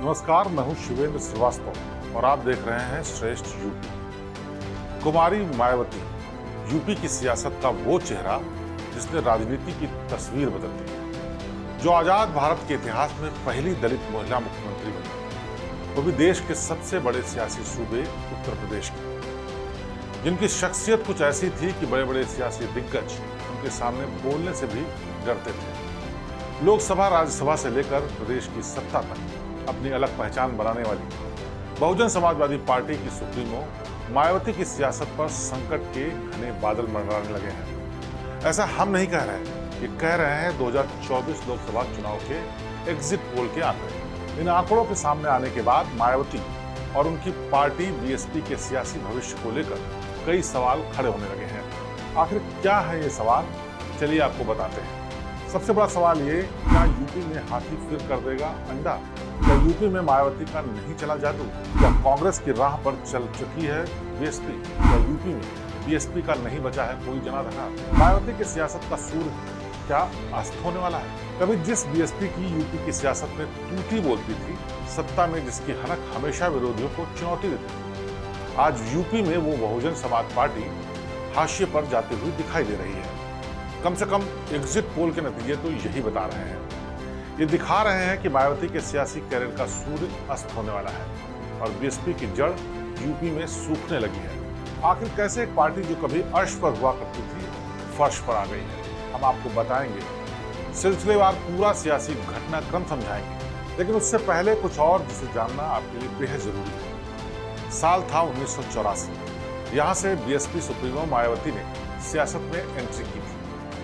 नमस्कार, मैं हूं शिवेंद्र श्रीवास्तव और आप देख रहे हैं श्रेष्ठ यूपी। कुमारी मायावती यूपी की सियासत का वो चेहरा जिसने राजनीति की तस्वीर बदल दी, जो आजाद भारत के इतिहास में पहली दलित महिला मुख्यमंत्री बनी, वो भी देश के सबसे बड़े सियासी सूबे उत्तर प्रदेश की, जिनकी शख्सियत कुछ ऐसी थी कि बड़े बड़े सियासी दिग्गज उनके सामने बोलने से भी डरते थे। लोकसभा, राज्यसभा से लेकर प्रदेश की सत्ता तक अपनी अलग पहचान बनाने वाली बहुजन समाजवादी पार्टी की सुप्रीमो मायावती की सियासत पर संकट के घने बादल मंडराने लगे हैं। ऐसा हम नहीं कह रहे, ये कह रहे हैं 2024 लोकसभा चुनाव के एग्जिट पोल के आंकड़े। इन आंकड़ों के सामने आने के बाद मायावती और उनकी पार्टी बीएसपी के सियासी भविष्य को लेकर कई सवाल खड़े होने लगे हैं। आखिर क्या है ये सवाल, चलिए आपको बताते हैं। सबसे बड़ा सवाल ये, क्या यूपी में हाथी फिर कर देगा अंडा? क्या यूपी में मायावती का नहीं चला जादू? क्या कांग्रेस की राह पर चल चुकी है बीएसपी? क्या यूपी में बीएसपी का नहीं बचा है कोई जनाधार? मायावती की सियासत का सूर्य क्या अस्त होने वाला है? कभी जिस बीएसपी की यूपी की सियासत में तूती बोलती थी, सत्ता में जिसकी हनक हमेशा विरोधियों को चुनौती देती थी, आज यूपी में वो बहुजन समाज पार्टी हाशिए पर जाती हुई दिखाई दे रही है। कम से कम एग्जिट पोल के नतीजे तो यही बता रहे हैं। ये दिखा रहे हैं कि मायावती के सियासी कैरियर का सूर्य अस्त होने वाला है और बीएसपी की जड़ यूपी में सूखने लगी है। आखिर कैसे एक पार्टी जो कभी अर्श पर हुआ करती थी, फर्श पर आ गई है, हम आपको बताएंगे। सिलसिलेवार पूरा सियासी घटनाक्रम समझाएंगे, लेकिन उससे पहले कुछ और जिसे जानना आपके लिए बेहद जरूरी है। साल था 1984। यहाँ से बीएसपी सुप्रीमो मायावती ने सियासत में एंट्री की थी।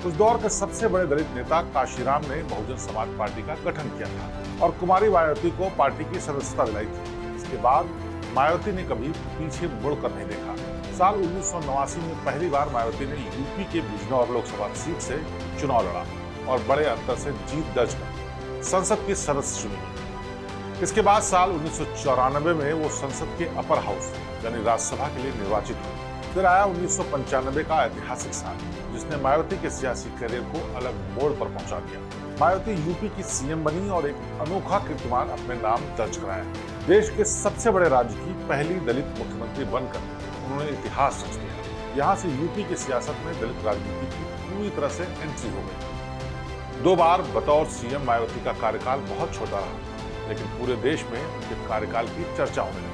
उस दौर के सबसे बड़े दलित नेता काशीराम ने बहुजन समाज पार्टी का गठन किया था और कुमारी मायावती को पार्टी की सदस्यता दिलाई थी। इसके बाद मायावती ने कभी पीछे मुड़कर नहीं देखा। साल 1989 में पहली बार मायावती ने यूपी के बिजनौर लोकसभा सीट से चुनाव लड़ा और बड़े अंतर से जीत दर्ज कर संसद की सदस्य चुनी। इसके बाद साल 1994 में वो संसद के अपर हाउस यानी राज्यसभा के लिए निर्वाचित हुई। फिर आया 1995 का ऐतिहासिक साल, जिसने मायावती के सियासी करियर को अलग मोड़ पर पहुंचा दिया। मायावती यूपी की सीएम बनी और एक अनोखा कीर्तिमान अपने नाम दर्ज कराया। देश के सबसे बड़े राज्य की पहली दलित मुख्यमंत्री बनकर उन्होंने इतिहास रच दिया। यहाँ से यूपी की सियासत में दलित राजनीति की पूरी तरह से एंट्री हो गई। 2 बार बतौर सीएम मायावती का कार्यकाल बहुत छोटा रहा, लेकिन पूरे देश में उनके कार्यकाल की चर्चा होने लगी।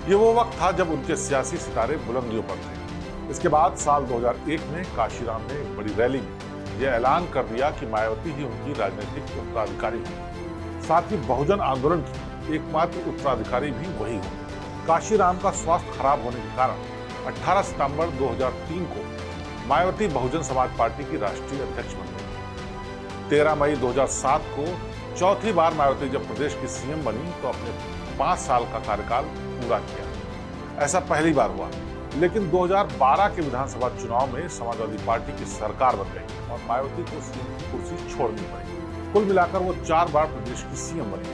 ये वो वक्त था जब उनके सियासी सितारे बुलंदियों पर थे। इसके बाद साल 2001 में काशीराम ने एक बड़ी रैली में यह ऐलान कर दिया कि मायावती ही उनकी राजनीतिक उत्तराधिकारी होगी। साथ ही बहुजन आंदोलन की एकमात्र उत्तराधिकारी भी वही होगी। काशीराम का स्वास्थ्य खराब होने के कारण 18 सितंबर 2003 को मायावती बहुजन समाज पार्टी की राष्ट्रीय अध्यक्ष बन गई। 13 मई 2007 को चौथी बार मायावती जब प्रदेश की सीएम बनी तो अपने 5 साल का कार्यकाल पूरा किया। ऐसा पहली बार हुआ, लेकिन 2012 के विधानसभा चुनाव में समाजवादी पार्टी की सरकार बन गई और मायावती को सीएम की कुर्सी छोड़नी पड़ी। कुल मिलाकर वो 4 बार प्रदेश की सीएम बनी,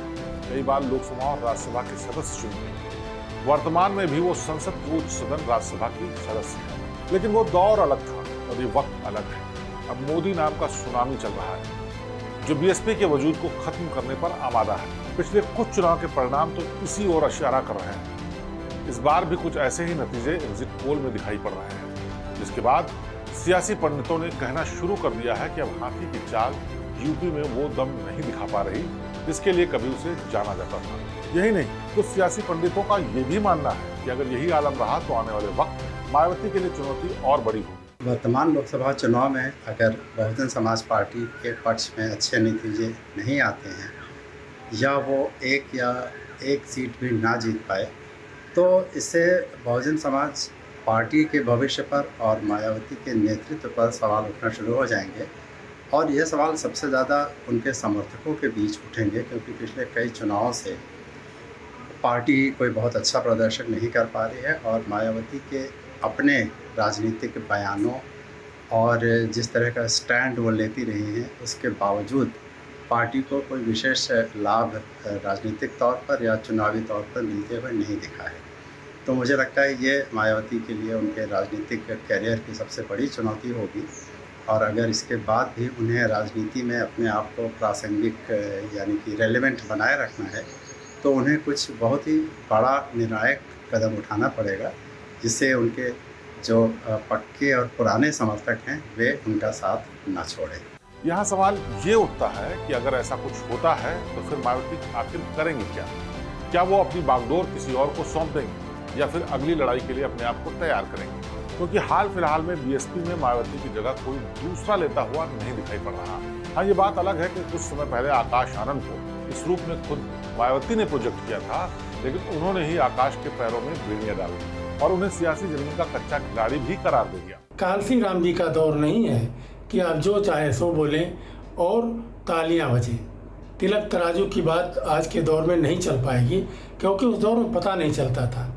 कई बार लोकसभा और राज्यसभा के सदस्य चुनी गई। वर्तमान में भी वो संसद के उच्च सदन राज्यसभा की सदस्य है, लेकिन वो दौर अलग था और ये वक्त अलग है। अब मोदी नाम का सुनामी चल रहा है, जो बीएसपी के वजूद को खत्म करने पर आमादा है। पिछले कुछ चुनाव के परिणाम तो इसी ओर इशारा कर रहे हैं। इस बार भी कुछ ऐसे ही नतीजे एग्जिट पोल में दिखाई पड़ रहे हैं, जिसके बाद सियासी पंडितों ने कहना शुरू कर दिया है कि अब हाथी की चाल यूपी में वो दम नहीं दिखा पा रही जिसके लिए कभी उसे जाना जाता था। यही नहीं, कुछ सियासी पंडितों का ये भी मानना है कि अगर यही आलम रहा तो आने वाले वक्त मायावती के लिए चुनौती और बड़ी होगी। वर्तमान लोकसभा चुनाव में अगर बहुजन समाज पार्टी के पक्ष में अच्छे नतीजे नहीं आते हैं या वो एक सीट भी ना जीत पाए, तो इससे बहुजन समाज पार्टी के भविष्य पर और मायावती के नेतृत्व पर सवाल उठना शुरू हो जाएंगे। और ये सवाल सबसे ज़्यादा उनके समर्थकों के बीच उठेंगे, क्योंकि पिछले कई चुनावों से पार्टी कोई बहुत अच्छा प्रदर्शन नहीं कर पा रही है और मायावती के अपने राजनीतिक बयानों और जिस तरह का स्टैंड वो लेती रही हैं, उसके बावजूद पार्टी को कोई विशेष लाभ राजनीतिक तौर पर या चुनावी तौर पर मिलते हुए नहीं दिखा है। तो मुझे लगता है ये मायावती के लिए उनके राजनीतिक कैरियर की सबसे बड़ी चुनौती होगी। और अगर इसके बाद भी उन्हें राजनीति में अपने आप को प्रासंगिक यानी कि रेलेवेंट बनाए रखना है, तो उन्हें कुछ बहुत ही बड़ा निर्णायक कदम उठाना पड़ेगा, जिससे उनके जो पक्के और पुराने समर्थक हैं वे उनका साथ न छोड़ें। यहाँ सवाल ये उठता है कि अगर ऐसा कुछ होता है तो फिर मायावती आखिर करेंगे क्या? क्या वो अपनी बागडोर किसी और को सौंप देंगे या फिर अगली लड़ाई के लिए अपने आप को तैयार करेंगे? क्योंकि हाल फिलहाल में बीएसपी में मायावती की जगह कोई दूसरा लेता हुआ नहीं दिखाई पड़ रहा। हाँ, ये बात अलग है कि कुछ समय पहले आकाश आनंद को इस रूप में खुद मायावती ने प्रोजेक्ट किया था, लेकिन उन्होंने ही आकाश के पैरों में बेड़ियां डाल दी और उन्हें सियासी जमीन का कच्चा खिलाड़ी भी करार दे दिया। कालसी राम जी का दौर नहीं है कि आप जो चाहे सो बोलें और तालियां बजें। तिलक तराजू की बात आज के दौर में नहीं चल पाएगी, क्योंकि उस दौर में पता नहीं चलता था।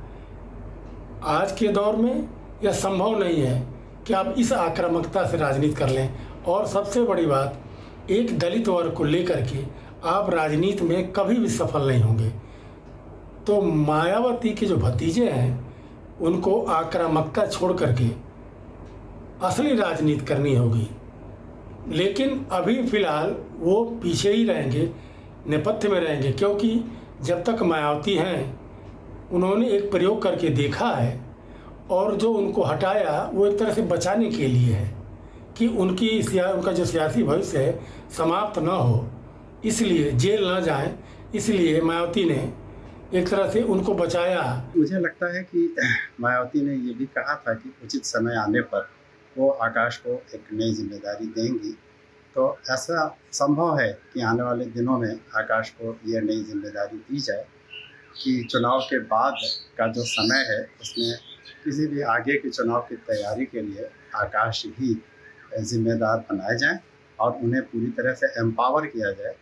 आज के दौर में यह संभव नहीं है कि आप इस आक्रामकता से राजनीति कर लें। और सबसे बड़ी बात, एक दलित वर्ग को लेकर के आप राजनीति में कभी भी सफल नहीं होंगे। तो मायावती के जो भतीजे हैं उनको आक्रामकता छोड़ करके असली राजनीति करनी होगी। लेकिन अभी फ़िलहाल वो पीछे ही रहेंगे, नेपथ्य में रहेंगे, क्योंकि जब तक मायावती हैं उन्होंने एक प्रयोग करके देखा है और जो उनको हटाया वो एक तरह से बचाने के लिए है कि उनका जो सियासी भविष्य है समाप्त न हो, इसलिए जेल न जाएं, इसलिए मायावती ने एक तरह से उनको बचाया। मुझे लगता है कि मायावती ने ये भी कहा था कि उचित समय आने पर वो आकाश को एक नई जिम्मेदारी देंगी। तो ऐसा संभव है कि आने वाले दिनों में आकाश को ये नई जिम्मेदारी दी जाए कि चुनाव के बाद का जो समय है उसमें किसी भी आगे के चुनाव की तैयारी के लिए आकाश ही जिम्मेदार बनाए जाएं और उन्हें पूरी तरह से एम्पावर किया जाए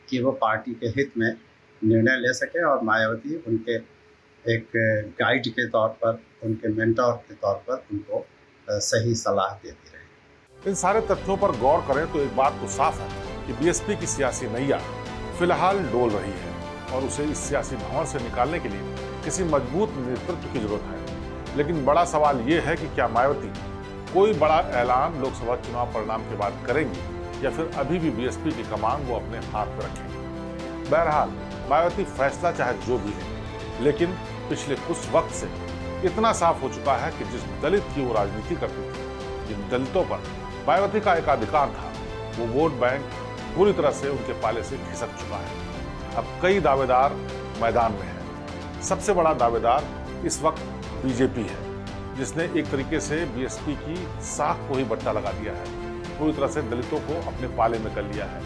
कि वो पार्टी के हित में निर्णय ले सके और मायावती उनके एक गाइड के तौर पर, उनके मेंटोर के तौर पर उनको सही सलाह देती रहे। इन सारे तथ्यों पर गौर करें तो एक बात तो साफ है कि बीएसपी की सियासी नैया फिलहाल डोल रही है और उसे इस सियासी भंवर से निकालने के लिए किसी मजबूत नेतृत्व की जरूरत है। लेकिन बड़ा सवाल ये है कि क्या मायावती कोई बड़ा ऐलान लोकसभा चुनाव परिणाम के बाद करेंगी या फिर अभी भी बीएसपी की कमान वो अपने हाथ में रखेंगे। बहरहाल मायावती फैसला चाहे जो भी है, लेकिन पिछले कुछ वक्त से इतना साफ हो चुका है कि जिस दलित की वो राजनीति करती थी, जिन दलितों पर मायावती का एकाधिकार था, वो वोट बैंक पूरी तरह से उनके पाले से खिसक चुका है। अब कई दावेदार मैदान में हैं। सबसे बड़ा दावेदार इस वक्त बीजेपी है, जिसने एक तरीके से बीएसपी की साख को ही बट्टा लगा दिया है, पूरी तरह से दलितों को अपने पाले में कर लिया है।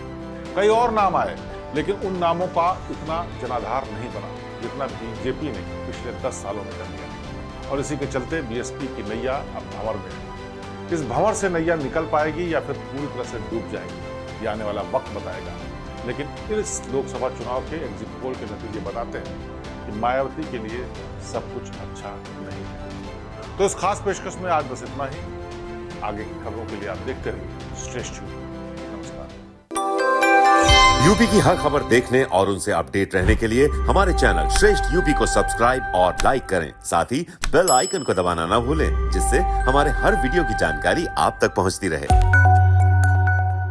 कई और नाम आए, लेकिन उन नामों का इतना जनाधार नहीं बना जितना बीजेपी ने पिछले 10 सालों में कर लिया। और इसी के चलते बीएसपी की नैया अब भंवर में है। इस भंवर से नैया निकल पाएगी या फिर पूरी तरह से डूब जाएगी, ये आने वाला वक्त बताएगा। लेकिन इस लोकसभा चुनाव के एग्जिट पोल के नतीजे बताते हैं कि मायावती के लिए सब कुछ अच्छा नहीं है। तो इस खास पेशकश में आज बस इतना ही। आगे की खबरों के लिए आप देखते रहिए श्रेष्ठ यूपी। नमस्कार। यूपी की हर खबर देखने और उनसे अपडेट रहने के लिए हमारे चैनल श्रेष्ठ यूपी को सब्सक्राइब और लाइक करें। साथ ही बेल आइकन को दबाना ना भूलें, जिससे हमारे हर वीडियो की जानकारी आप तक पहुंचती रहे।